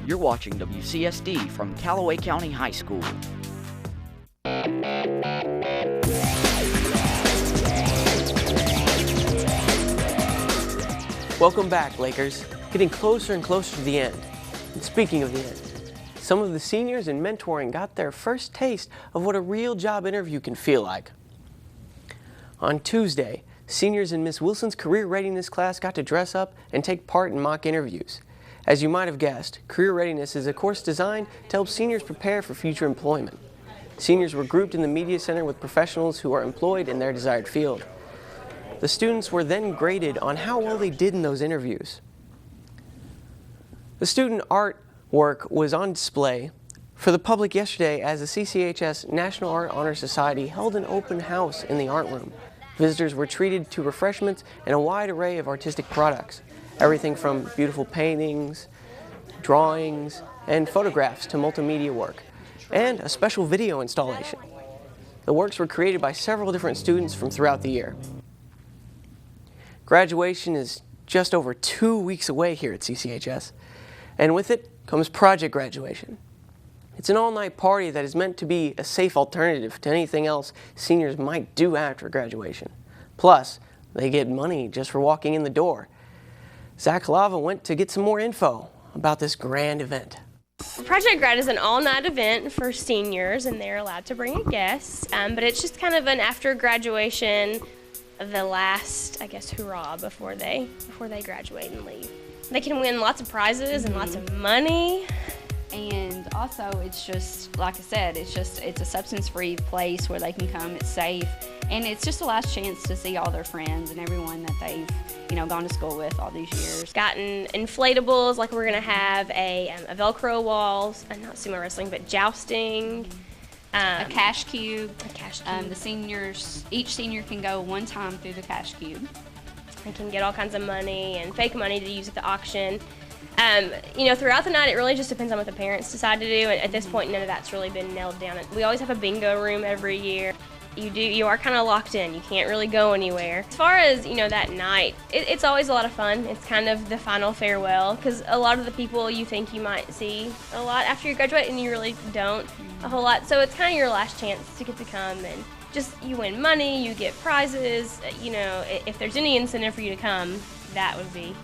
You're watching WCSD from Calloway County High School. Welcome back, Lakers. Getting closer and closer to the end. And speaking of the end, some of the seniors in mentoring got their first taste of what a real job interview can feel like. On Tuesday, seniors in Miss Wilson's career readiness class got to dress up and take part in mock interviews. As you might have guessed, career readiness is a course designed to help seniors prepare for future employment. Seniors were grouped in the media center with professionals who are employed in their desired field. The students were then graded on how well they did in those interviews. The student art work was on display for the public yesterday as the CCHS National Art Honor Society held an open house in the art room. Visitors were treated to refreshments and a wide array of artistic products, everything from beautiful paintings, drawings, and photographs to multimedia work, and a special video installation. The works were created by several different students from throughout the year. Graduation is just over 2 weeks away here at CCHS, and with it comes project graduation. It's an all-night party that is meant to be a safe alternative to anything else seniors might do after graduation. Plus, they get money just for walking in the door. Zach Lava went to get some more info about this grand event. Project Grad is an all-night event for seniors, and they're allowed to bring a guest, but it's just kind of an after graduation, the last, I guess, hurrah before they graduate and leave. They can win lots of prizes and lots of money. And also, it's just, like I said, it's a substance-free place where they can come, it's safe, and it's just a last chance to see all their friends and everyone that they've, gone to school with all these years. Gotten inflatables, like we're gonna have a Velcro wall, not sumo wrestling, but jousting. A cash cube. The seniors, each senior can go one time through the cash cube. They can get all kinds of money and fake money to use at the auction. Throughout the night, it really just depends on what the parents decide to do. And at this point, none of that's really been nailed down. We always have a bingo room every year. You are kind of locked in. You can't really go anywhere. As far as, that night, it's always a lot of fun. It's kind of the final farewell, because a lot of the people you think you might see a lot after you graduate, and you really don't a whole lot. So it's kind of your last chance to get to come and just, you win money, you get prizes. If there's any incentive for you to come, that would be.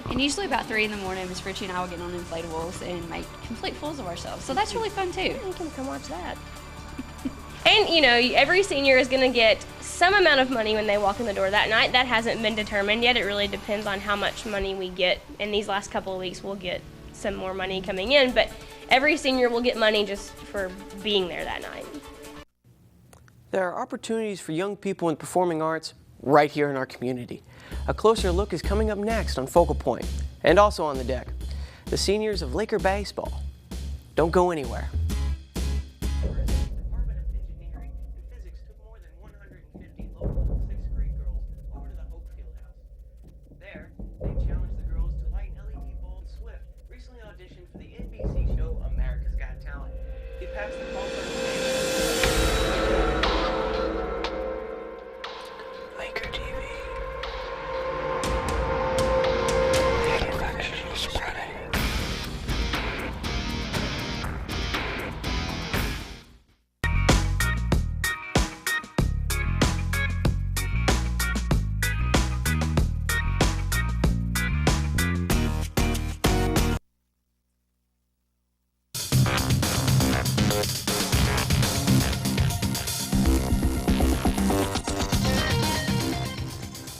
And usually about 3 in the morning, Miss Richie and I will get on inflatables and make complete fools of ourselves. So that's really fun too. Yeah, you can come watch that. And every senior is going to get some amount of money when they walk in the door that night. That hasn't been determined yet. It really depends on how much money we get. In these last couple of weeks, we'll get some more money coming in, but every senior will get money just for being there that night. There are opportunities for young people in performing arts right here in our community. A closer look is coming up next on Focal Point, and also on the deck, the seniors of Laker Baseball. Don't go anywhere.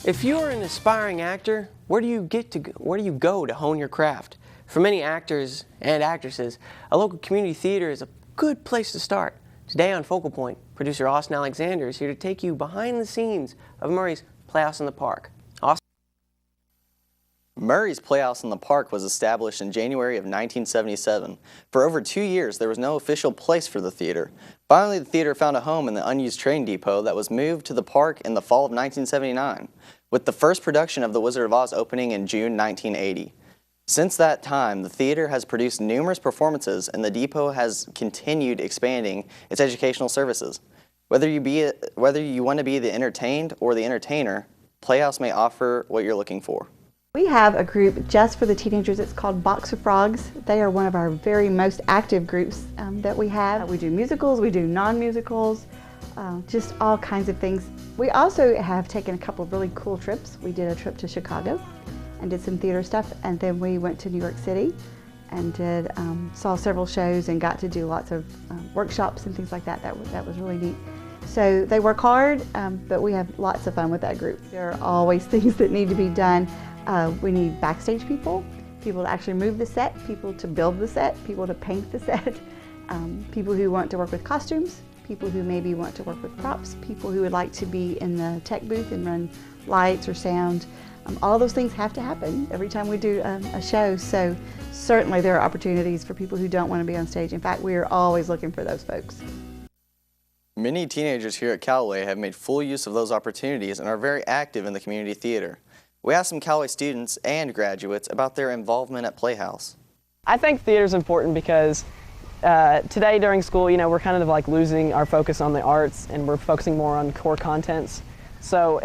If you are an aspiring actor, where do you go to hone your craft? For many actors and actresses, a local community theater is a good place to start. Today on Focal Point, producer Austin Alexander is here to take you behind the scenes of Murray's Playhouse in the Park. Austin? Murray's Playhouse in the Park was established in January of 1977. For over 2 years, there was no official place for the theater. Finally, the theater found a home in the unused train depot that was moved to the park in the fall of 1979, with the first production of The Wizard of Oz opening in June 1980. Since that time, the theater has produced numerous performances, and the depot has continued expanding its educational services. Whether you want to be the entertained or the entertainer, Playhouse may offer what you're looking for. We have a group just for the teenagers. It's called Boxer Frogs. They are one of our very most active groups that we have. We do musicals, we do non-musicals, just all kinds of things. We also have taken a couple of really cool trips. We did a trip to Chicago and did some theater stuff, and then we went to New York City and did saw several shows and got to do lots of workshops and things like that. That was really neat. So they work hard, but we have lots of fun with that group. There are always things that need to be done. We need backstage people to actually move the set, people to build the set, people to paint the set, people who want to work with costumes, people who maybe want to work with props, people who would like to be in the tech booth and run lights or sound. All those things have to happen every time we do a show, so certainly there are opportunities for people who don't want to be on stage. In fact, we are always looking for those folks. Many teenagers here at Callaway have made full use of those opportunities and are very active in the community theater. We asked some Callaway students and graduates about their involvement at Playhouse. I think theater is important because today during school, you know, we're kind of like losing our focus on the arts and we're focusing more on core contents. So,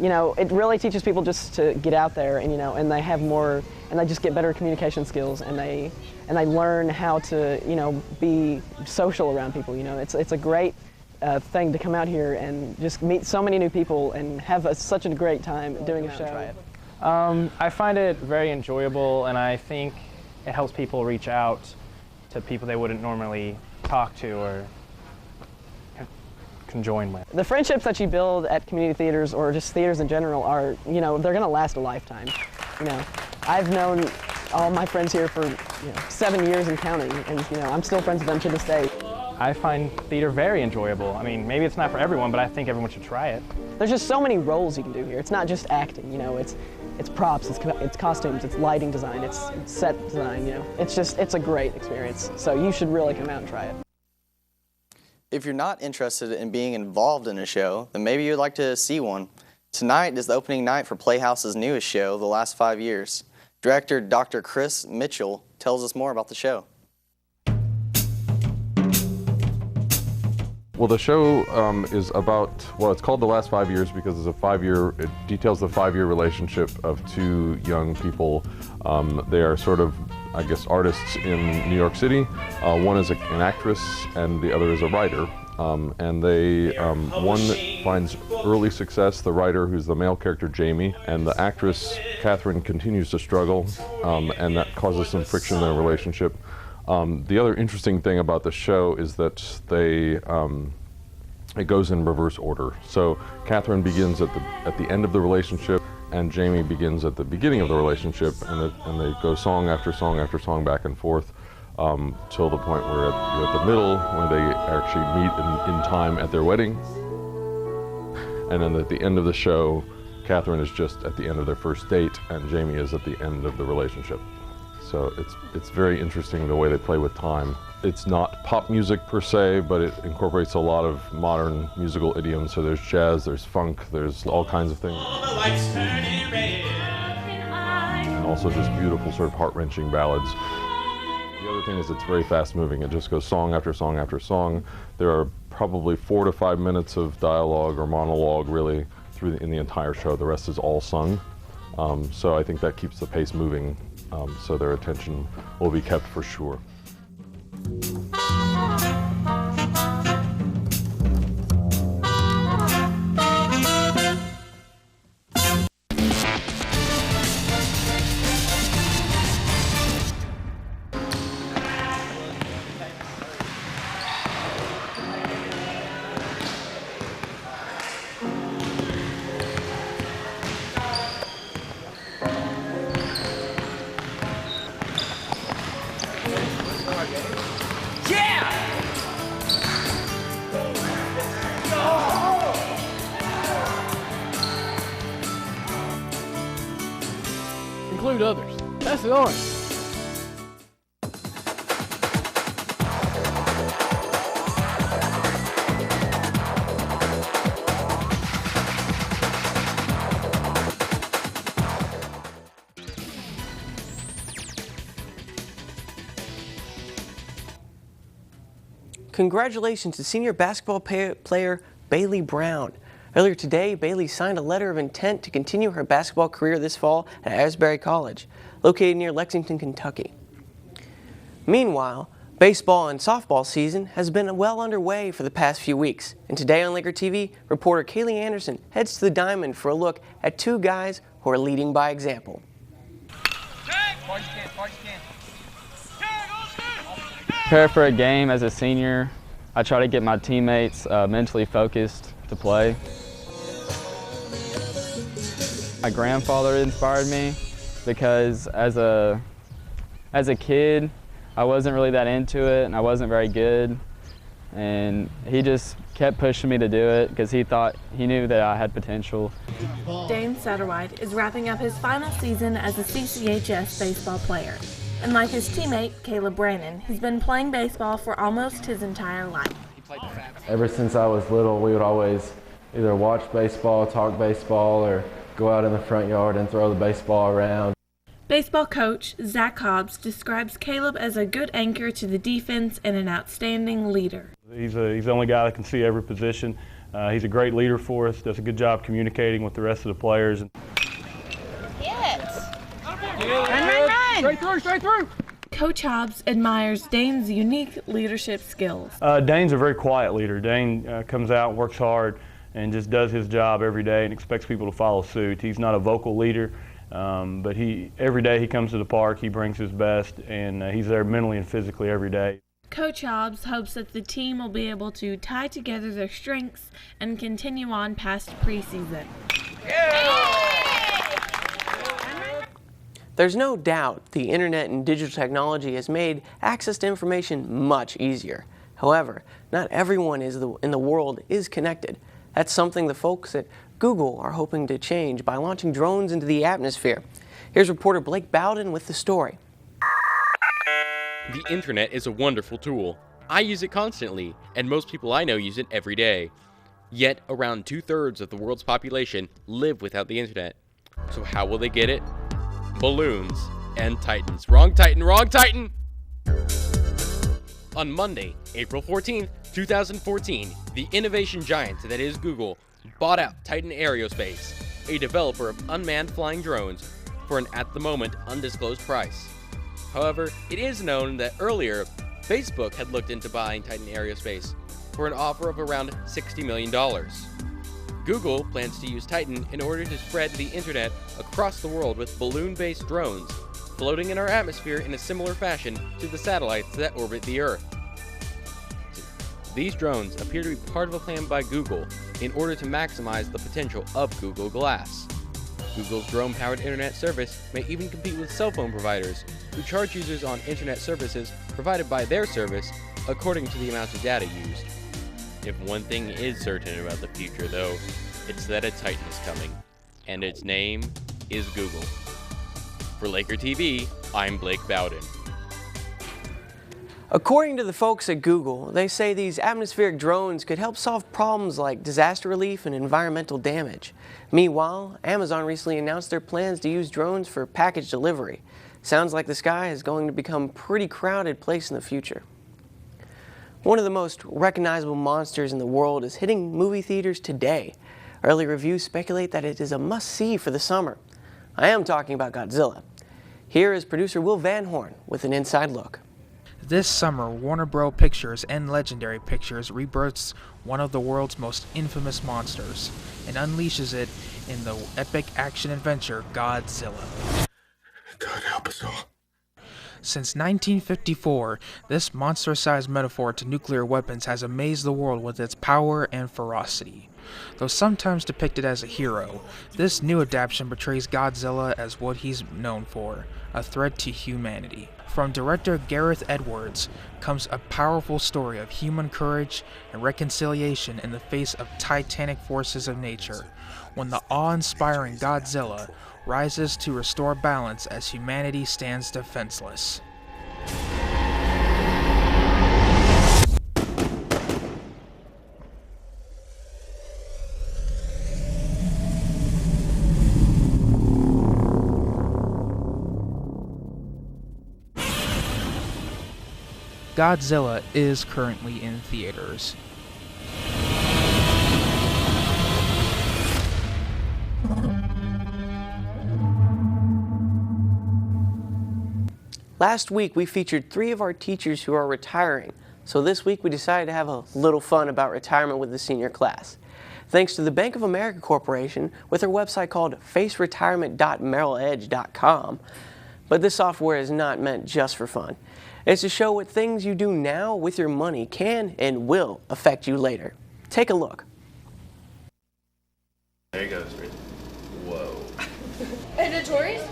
you know, it really teaches people just to get out there and, you know, and they have more, and they just get better communication skills and they learn how to, you know, be social around people. You know, it's a great thing to come out here and just meet so many new people and have such a great time doing a show. I find it very enjoyable, and I think it helps people reach out to people they wouldn't normally talk to or can join with. The friendships that you build at community theaters or just theaters in general are, you know, they're going to last a lifetime. You know, I've known all my friends here for 7 years and counting, and you know, I'm still friends with them to this day. I find theater very enjoyable. I mean, maybe it's not for everyone, but I think everyone should try it. There's just so many roles you can do here. It's not just acting, you know, it's props, it's costumes, it's lighting design, it's set design, you know. It's a great experience. So you should really come out and try it. If you're not interested in being involved in a show, then maybe you'd like to see one. Tonight is the opening night for Playhouse's newest show, The Last 5 Years. Director Dr. Chris Mitchell tells us more about the show. Well, the show is about, well, it's called The Last 5 Years because it's it details the 5-year relationship of two young people. They are sort of, I guess, artists in New York City. One is an actress and the other is a writer. And they, one finds early success, the writer, who's the male character, Jamie, and the actress, Catherine, continues to struggle, and that causes some friction in their relationship. The other interesting thing about the show is that it goes in reverse order. So Catherine begins at the end of the relationship, and Jamie begins at the beginning of the relationship, and they go song after song after song back and forth till the point where you're at the middle, where they actually meet in time at their wedding. And then at the end of the show, Catherine is just at the end of their first date, and Jamie is at the end of the relationship. So it's very interesting the way they play with time. It's not pop music per se, but it incorporates a lot of modern musical idioms. So there's jazz, there's funk, there's all kinds of things. And also just beautiful sort of heart-wrenching ballads. The other thing is it's very fast-moving. It just goes song after song after song. There are probably 4 to 5 minutes of dialogue or monologue really in the entire show. The rest is all sung. So I think that keeps the pace moving. So their attention will be kept for sure. Include others. Pass it on. Congratulations to senior basketball player Bailey Brown. Earlier today, Bailey signed a letter of intent to continue her basketball career this fall at Asbury College, located near Lexington, Kentucky. Meanwhile, baseball and softball season has been well underway for the past few weeks, and today on Laker TV, reporter Kaylee Anderson heads to the Diamond for a look at two guys who are leading by example. Prepare for a game as a senior. I try to get my teammates mentally focused to play. My grandfather inspired me because as a kid, I wasn't really that into it and I wasn't very good. And he just kept pushing me to do it because he knew that I had potential. Dane Satterwhite is wrapping up his final season as a CCHS baseball player. And like his teammate, Caleb Brannon, he's been playing baseball for almost his entire life. Ever since I was little, we would always either watch baseball, talk baseball, or go out in the front yard and throw the baseball around. Baseball coach Zach Hobbs describes Caleb as a good anchor to the defense and an outstanding leader. He's the only guy that can see every position. He's a great leader for us, does a good job communicating with the rest of the players. Run! Straight through! Coach Hobbs admires Dane's unique leadership skills. Dane's a very quiet leader. Dane comes out, works hard, and just does his job every day and expects people to follow suit. He's not a vocal leader, but every day he comes to the park, he brings his best, and he's there mentally and physically every day. Coach Hobbs hopes that the team will be able to tie together their strengths and continue on past preseason. There's no doubt the internet and digital technology has made access to information much easier. However, not everyone in the world is connected. That's something the folks at Google are hoping to change by launching drones into the atmosphere. Here's reporter Blake Bowden with the story. The internet is a wonderful tool. I use it constantly, and most people I know use it every day. Yet, around 2/3 of the world's population live without the internet. So how will they get it? Balloons and Titans. Wrong Titan, wrong Titan! On Monday, April 14th, 2014, the innovation giant that is Google bought out Titan Aerospace, a developer of unmanned flying drones, for an at the moment undisclosed price. However, it is known that earlier, Facebook had looked into buying Titan Aerospace for an offer of around $60 million. Google plans to use Titan in order to spread the internet across the world with balloon-based drones, floating in our atmosphere in a similar fashion to the satellites that orbit the Earth. These drones appear to be part of a plan by Google in order to maximize the potential of Google Glass. Google's drone-powered internet service may even compete with cell phone providers, who charge users on internet services provided by their service according to the amount of data used. If one thing is certain about the future, though, it's that a Titan is coming, and its name is Google. For Laker TV, I'm Blake Bowden. According to the folks at Google, they say these atmospheric drones could help solve problems like disaster relief and environmental damage. Meanwhile, Amazon recently announced their plans to use drones for package delivery. Sounds like the sky is going to become a pretty crowded place in the future. One of the most recognizable monsters in the world is hitting movie theaters today. Early reviews speculate that it is a must-see for the summer. I am talking about Godzilla. Here is producer Will Van Horn with an inside look. This summer, Warner Bros. Pictures and Legendary Pictures rebirths one of the world's most infamous monsters and unleashes it in the epic action-adventure Godzilla. God help us all. Since 1954, this monster-sized metaphor to nuclear weapons has amazed the world with its power and ferocity. Though sometimes depicted as a hero, this new adaptation portrays Godzilla as what he's known for, a threat to humanity. From director Gareth Edwards comes a powerful story of human courage and reconciliation in the face of titanic forces of nature, when the awe-inspiring Godzilla rises to restore balance as humanity stands defenseless. Godzilla is currently in theaters. Last week we featured 3 of our teachers who are retiring, so this week we decided to have a little fun about retirement with the senior class. Thanks to the Bank of America Corporation with their website called faceretirement.merrilledge.com. But this software is not meant just for fun. It's to show what things you do now with your money can and will affect you later. Take a look. There you go, Street. Whoa. Is it Tori's?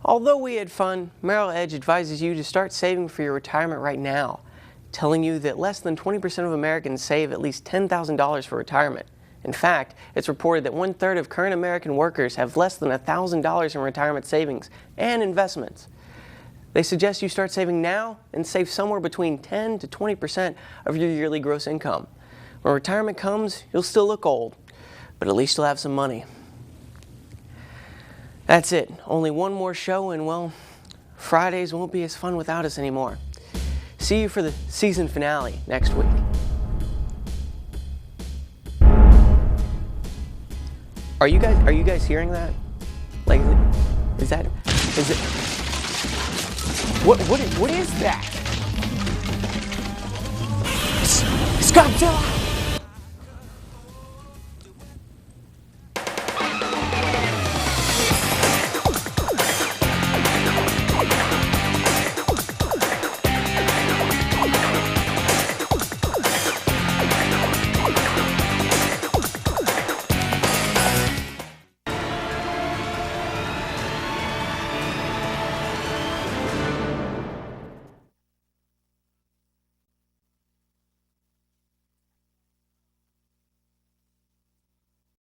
Although we had fun, Merrill Edge advises you to start saving for your retirement right now, telling you that less than 20% of Americans save at least $10,000 for retirement. In fact, it's reported that 1/3 of current American workers have less than $1,000 in retirement savings and investments. They suggest you start saving now and save somewhere between 10 to 20% of your yearly gross income. When retirement comes, you'll still look old, but at least you'll have some money. That's it. Only one more show, and well, Fridays won't be as fun without us anymore. See you for the season finale next week. Are you guys hearing that? Like, is it? What is that? It's Godzilla!